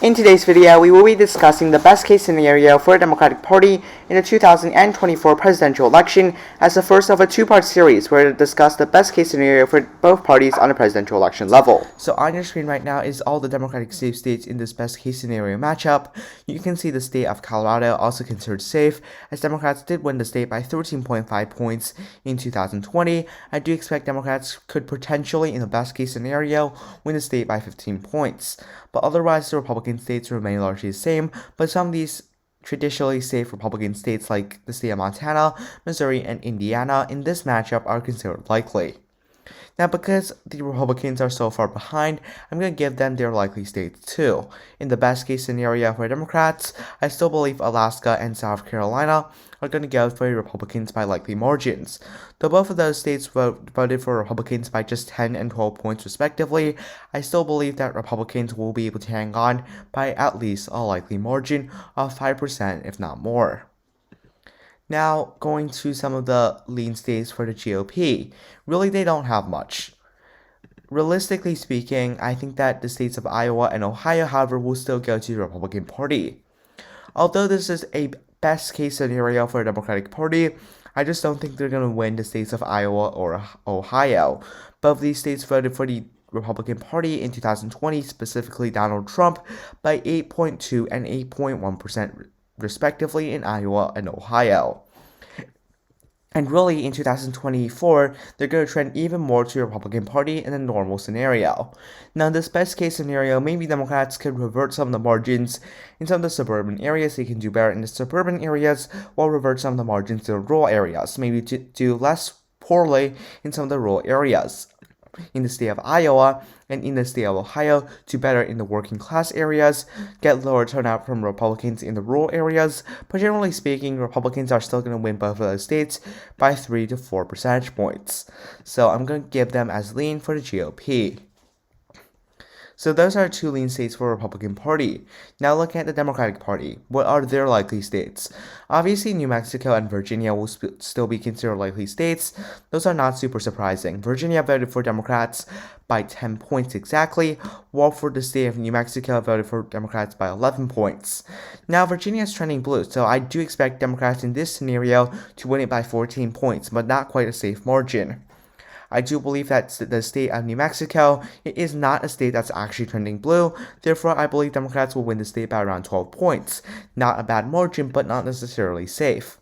In today's video, we will be discussing the best case scenario for the Democratic Party in the 2024 presidential election as the first of a two-part series where we discuss the best case scenario for both parties on the presidential election level. So on your screen right now is all the Democratic safe states in this best case scenario matchup. You can see the state of Colorado also considered safe, as Democrats did win the state by 13.5 points in 2020. I do expect Democrats could potentially, in the best case scenario, win the state by 15 points. But otherwise, the Republican states remain largely the same, but some of these traditionally safe Republican states like the state of Montana, Missouri, and Indiana in this matchup are considered likely. Now, because the Republicans are so far behind, I'm going to give them their likely states too. In the best case scenario for Democrats, I still believe Alaska and South Carolina are going to go for Republicans by likely margins. Though both of those states voted for Republicans by just 10 and 12 points respectively, I still believe that Republicans will be able to hang on by at least a likely margin of 5% if not more. Now, going to some of the lean states for the GOP. Really, they don't have much. Realistically speaking, I think that the states of Iowa and Ohio, however, will still go to the Republican Party. Although this is a best case scenario for the Democratic Party, I just don't think they're going to win the states of Iowa or Ohio. Both of these states voted for the Republican Party in 2020, specifically Donald Trump, by 8.2 and 8.1% respectively in Iowa and Ohio. And really, in 2024, they're going to trend even more to the Republican Party in a normal scenario. Now, in this best case scenario, maybe Democrats could revert some of the margins in some of the suburban areas. They can do better in the suburban areas, while revert some of the margins to the rural areas. Maybe to do less poorly in some of the rural areas. In the state of Iowa and in the state of Ohio, do better in the working class areas, get lower turnout from Republicans in the rural areas, but generally speaking, Republicans are still going to win both of those states by 3 to 4 percentage points. So I'm going to give them as lean for the GOP. So those are two lean states for the Republican Party. Now looking at the Democratic Party, what are their likely states? Obviously, New Mexico and Virginia will still be considered likely states. Those are not super surprising. Virginia voted for Democrats by 10 points exactly, while for the state of New Mexico voted for Democrats by 11 points. Now, Virginia is trending blue, so I do expect Democrats in this scenario to win it by 14 points, but not quite a safe margin. I do believe that the state of New Mexico is not a state that's actually trending blue. Therefore, I believe Democrats will win the state by around 12 points. Not a bad margin, but not necessarily safe.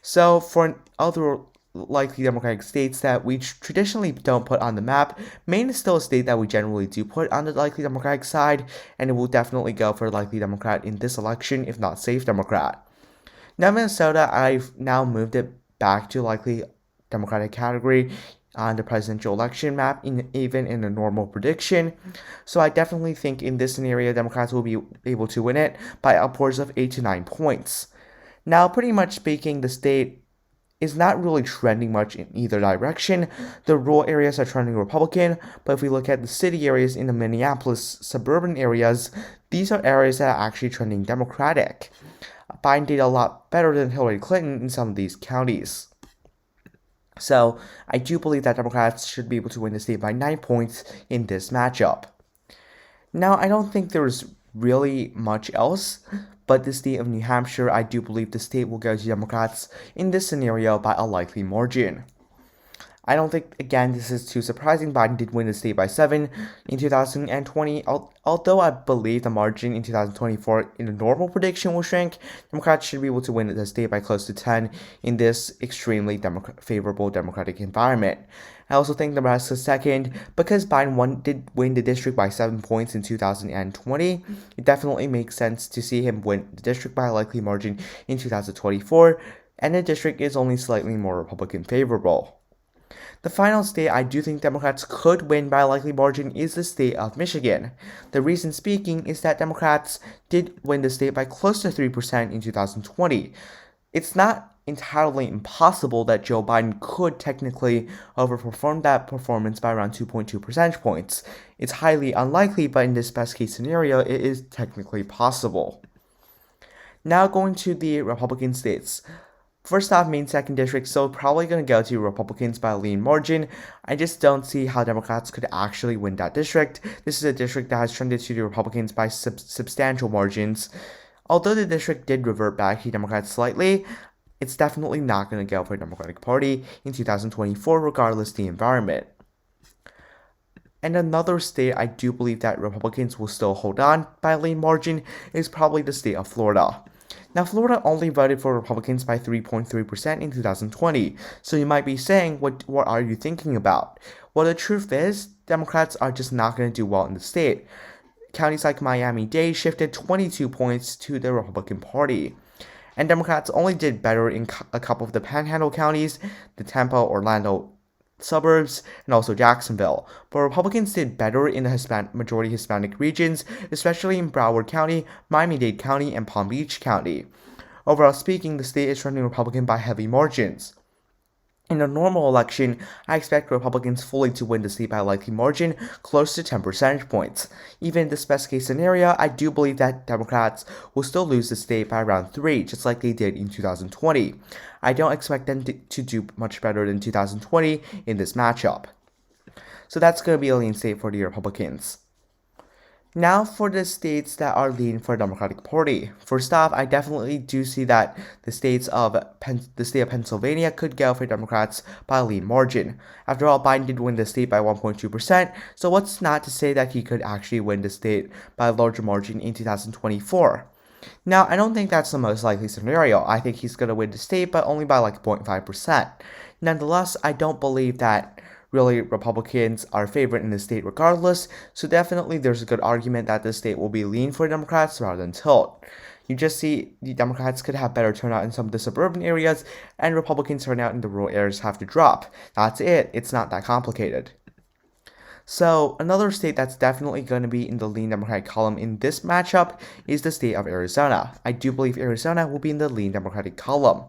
So, for other likely Democratic states that we traditionally don't put on the map, Maine is still a state that we generally do put on the likely Democratic side, and it will definitely go for likely Democrat in this election, if not safe Democrat. Now, Minnesota, I've now moved it back to likely Democratic category on the presidential election map, even in a normal prediction. So I definitely think in this scenario, Democrats will be able to win it by upwards of 8 to 9 points. Now, pretty much speaking, the state is not really trending much in either direction. The rural areas are trending Republican, but if we look at the city areas in the Minneapolis suburban areas, these are areas that are actually trending Democratic. Biden did a lot better than Hillary Clinton in some of these counties. So, I do believe that Democrats should be able to win the state by 9 points in this matchup. Now, I don't think there's really much else, but the state of New Hampshire, I do believe the state will go to Democrats in this scenario by a likely margin. I don't think, again, this is too surprising. Biden did win the state by 7 in 2020. Although I believe the margin in 2024 in the normal prediction will shrink, Democrats should be able to win the state by close to 10 in this extremely favorable Democratic environment. I also think Nebraska second, because Biden did win the district by 7 points in 2020. It definitely makes sense to see him win the district by a likely margin in 2024, and the district is only slightly more Republican favorable. The final state I do think Democrats could win by a likely margin is the state of Michigan. The reason speaking is that Democrats did win the state by close to 3% in 2020. It's not entirely impossible that Joe Biden could technically overperform that performance by around 2.2 percentage points. It's highly unlikely, but in this best case scenario, it is technically possible. Now going to the Republican states. First off, main second district, so probably going to go to Republicans by a lean margin. I just don't see how Democrats could actually win that district. This is a district that has trended to the Republicans by substantial margins. Although the district did revert back to Democrats slightly, it's definitely not going to go for the Democratic Party in 2024, regardless of the environment. And another state I do believe that Republicans will still hold on by a lean margin is probably the state of Florida. Now, Florida only voted for Republicans by 3.3% in 2020, so you might be saying, what are you thinking about? Well, the truth is, Democrats are just not going to do well in the state. Counties like Miami-Dade shifted 22 points to the Republican Party. And Democrats only did better in a couple of the Panhandle counties, the Tampa, Orlando suburbs, and also Jacksonville. But Republicans did better in the majority Hispanic regions, especially in Broward County, Miami-Dade County, and Palm Beach County. Overall speaking, the state is trending Republican by heavy margins. In a normal election, I expect Republicans fully to win the state by a likely margin close to 10 percentage points. Even in this best case scenario, I do believe that Democrats will still lose the state by around 3, just like they did in 2020. I don't expect them to do much better than 2020 in this matchup. So that's going to be a lean state for the Republicans. Now for the states that are leaning for the Democratic Party. First off, I definitely do see that the state of Pennsylvania could go for Democrats by a lean margin. After all, Biden did win the state by 1.2%, so what's not to say that he could actually win the state by a larger margin in 2024. Now, I don't think that's the most likely scenario. I think he's going to win the state, but only by like 0.5%. Nonetheless, I don't believe that really Republicans are favored in the state regardless, so definitely there's a good argument that the state will be lean for Democrats rather than tilt. You just see the Democrats could have better turnout in some of the suburban areas, and Republicans turnout in the rural areas have to drop. That's it. It's not that complicated. So, another state that's definitely going to be in the lean Democratic column in this matchup is the state of Arizona. I do believe Arizona will be in the lean Democratic column.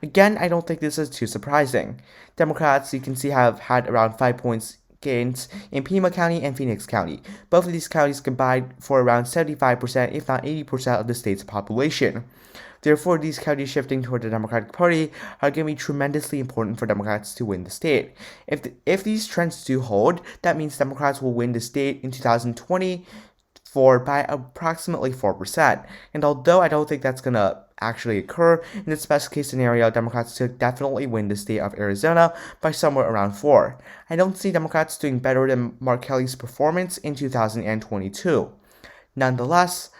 Again, I don't think this is too surprising. Democrats, you can see, have had around 5 points gains in Pima County and Phoenix County. Both of these counties combined for around 75%, if not 80% of the state's population. Therefore, these counties shifting toward the Democratic Party are going to be tremendously important for Democrats to win the state. If these trends do hold, that means Democrats will win the state in 2024 by approximately 4%. And although I don't think that's going to actually occur, in this best case scenario, Democrats could definitely win the state of Arizona by somewhere around 4. I don't see Democrats doing better than Mark Kelly's performance in 2022. Nonetheless,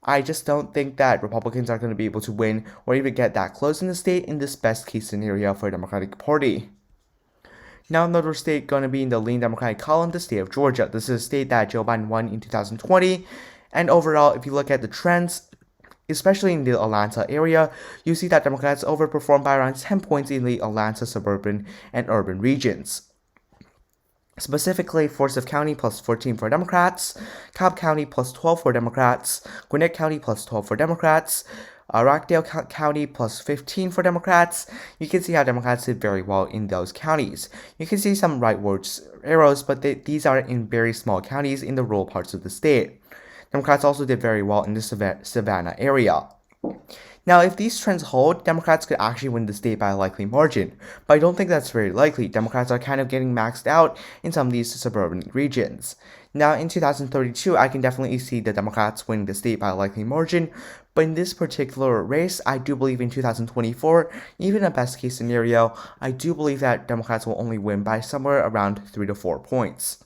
I just don't think that Republicans are going to be able to win or even get that close in the state in this best case scenario for the Democratic Party. Now another state going to be in the lean Democratic column, the state of Georgia. This is a state that Joe Biden won in 2020. And overall, if you look at the trends, especially in the Atlanta area, you see that Democrats overperformed by around 10 points in the Atlanta suburban and urban regions. Specifically, Forsyth County plus 14 for Democrats, Cobb County plus 12 for Democrats, Gwinnett County plus 12 for Democrats, Rockdale County plus 15 for Democrats. You can see how Democrats did very well in those counties. You can see some rightward arrows, but these are in very small counties in the rural parts of the state. Democrats also did very well in the Savannah area. Now, if these trends hold, Democrats could actually win the state by a likely margin, but I don't think that's very likely. Democrats are kind of getting maxed out in some of these suburban regions. Now, in 2032, I can definitely see the Democrats winning the state by a likely margin, but in this particular race, I do believe in 2024, even a best case scenario, I do believe that Democrats will only win by somewhere around 3 to 4 points.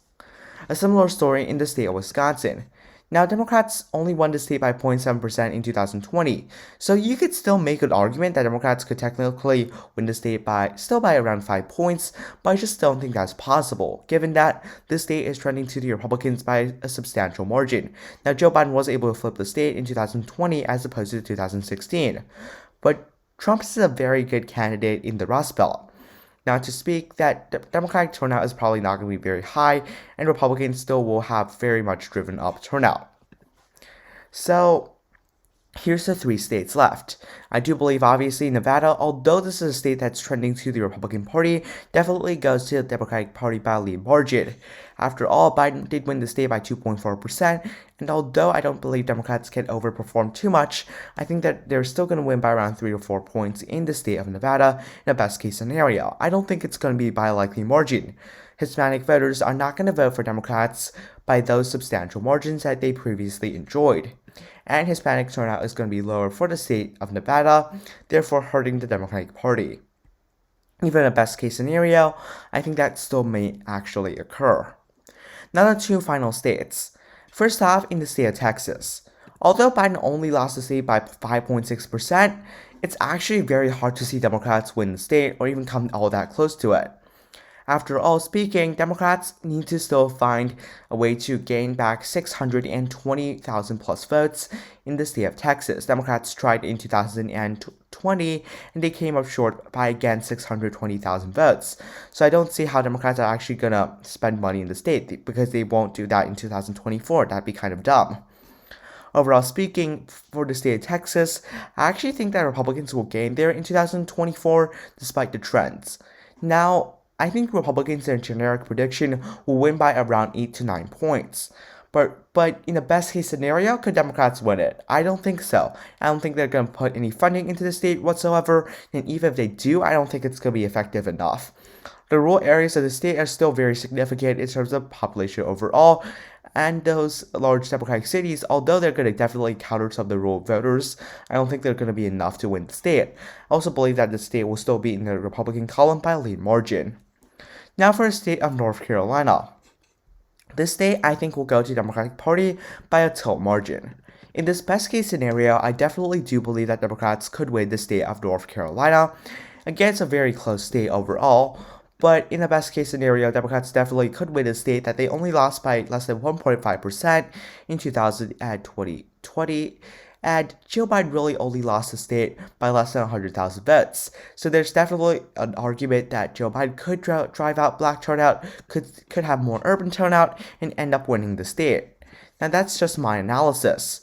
A similar story in the state of Wisconsin. Now, Democrats only won the state by 0.7% in 2020, so you could still make an argument that Democrats could technically win the state by around 5 points, but I just don't think that's possible, given that this state is trending to the Republicans by a substantial margin. Now, Joe Biden was able to flip the state in 2020 as opposed to 2016, but Trump is a very good candidate in the Rust Belt. Now, to speak, that Democratic turnout is probably not going to be very high, and Republicans still will have very much driven up turnout. So, Here's the 3 states left. I do believe, obviously, Nevada, although this is a state that's trending to the Republican Party, definitely goes to the Democratic Party by a lead margin. After all, Biden did win the state by 2.4%, and although I don't believe Democrats can overperform too much, I think that they're still going to win by around 3 or 4 points in the state of Nevada in a best case scenario. I don't think it's going to be by a likely margin. Hispanic voters are not going to vote for Democrats by those substantial margins that they previously enjoyed. And Hispanic turnout is going to be lower for the state of Nevada, therefore hurting the Democratic Party. Even in a best case scenario, I think that still may actually occur. Now the 2 final states. First off, in the state of Texas. Although Biden only lost the state by 5.6%, it's actually very hard to see Democrats win the state or even come all that close to it. After all speaking, Democrats need to still find a way to gain back 620,000 plus votes in the state of Texas. Democrats tried in 2020 and they came up short by again 620,000 votes. So I don't see how Democrats are actually gonna spend money in the state because they won't do that in 2024. That'd be kind of dumb. Overall speaking, for the state of Texas, I actually think that Republicans will gain there in 2024 despite the trends. Now, I think Republicans in a generic prediction will win by around 8 to 9 points. But in the best case scenario, could Democrats win it? I don't think so. I don't think they're going to put any funding into the state whatsoever, and even if they do, I don't think it's going to be effective enough. The rural areas of the state are still very significant in terms of population overall, and those large Democratic cities, although they're going to definitely counter some of the rural voters, I don't think they're going to be enough to win the state. I also believe that the state will still be in the Republican column by a lead margin. Now for the state of North Carolina. This state, I think, will go to the Democratic Party by a tilt margin. In this best case scenario, I definitely do believe that Democrats could win the state of North Carolina. Again, it's a very close state overall, but in the best case scenario, Democrats definitely could win a state that they only lost by less than 1.5% in 2020. And Joe Biden really only lost the state by less than 100,000 votes. So there's definitely an argument that Joe Biden could drive out black turnout, could have more urban turnout, and end up winning the state. Now that's just my analysis.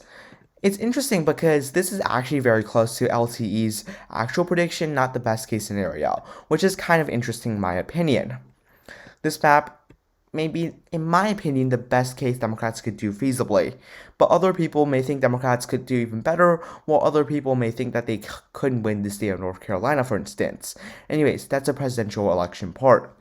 It's interesting because this is actually very close to LTE's actual prediction, not the best case scenario, which is kind of interesting in my opinion. This map may be, in my opinion, the best case Democrats could do feasibly, but other people may think Democrats could do even better, while other people may think that they couldn't win the state of North Carolina, for instance. Anyways, that's a presidential election part.